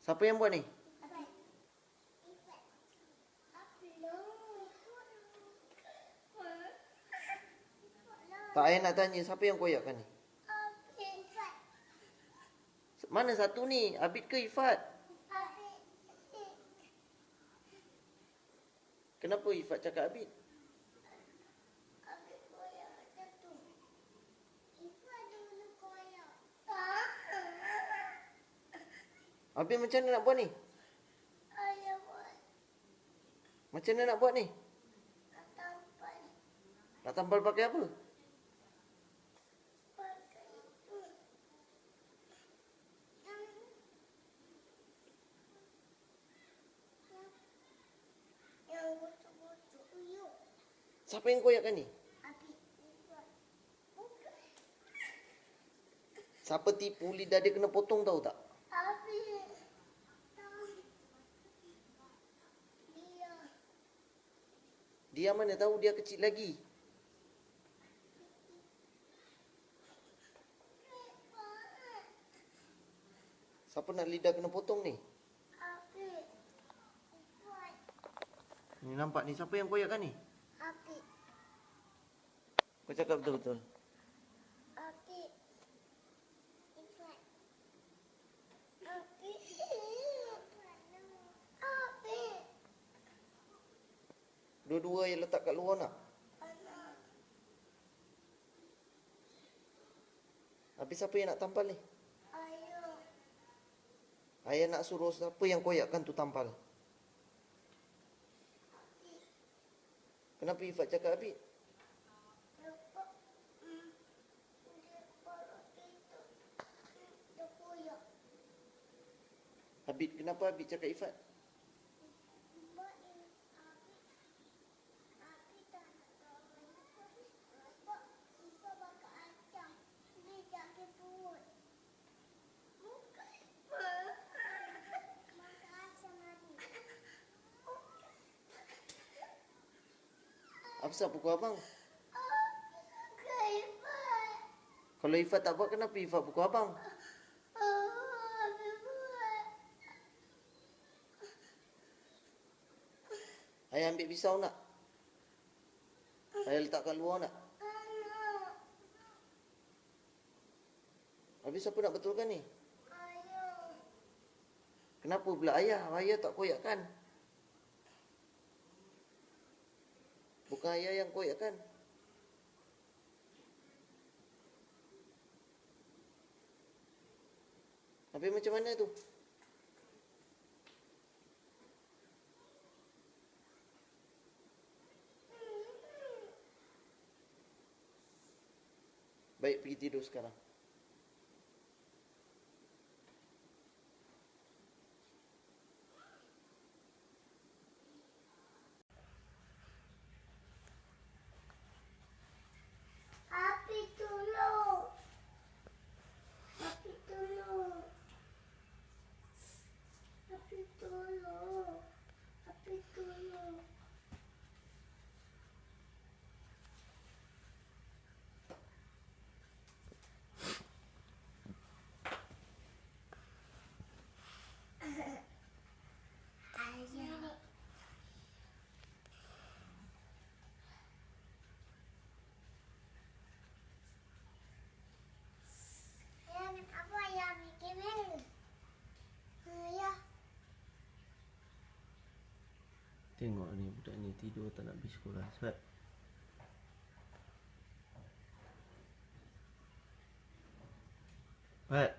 Siapa yang buat ni? Tak, ayah nak tanya, siapa yang koyakkan ni? Mana satu ni? Abid ke Ifat? Kenapa Ifat cakap Abid? Abid macam mana nak buat ni? Macam mana nak buat ni? Nak tampal pakai apa? Siapa yang koyakkan ni? Siapa tipu lidah dia kena potong tahu tak? Dia mana tahu, dia kecil lagi. Siapa nak lidah kena potong ni? Ni nampak ni, siapa yang koyakkan ni? Kau cakap betul-betul. Dua-dua yang letak kat luar nak? Habis siapa yang nak tampal ni? Ayah nak suruh siapa yang koyakkan tu tampal. Kenapa Ifat cakap Abid? Abid, kenapa Abid cakap Ifat? Apa sebab pukul abang? Kalau Ifat tak buat, kenapa Ifat pukul abang? Ayah ambil pisau nak? Ayah letak kat luar nak? Habis siapa nak betulkan ni? Kenapa pula ayah? Ayah tak koyakkan. Bukan ayah yang koyakkan. Habis macam mana tu? Baik, pergi tidur sekarang. Tengok ni, budak ni tidur tak nak pergi sekolah. Sebab Pat.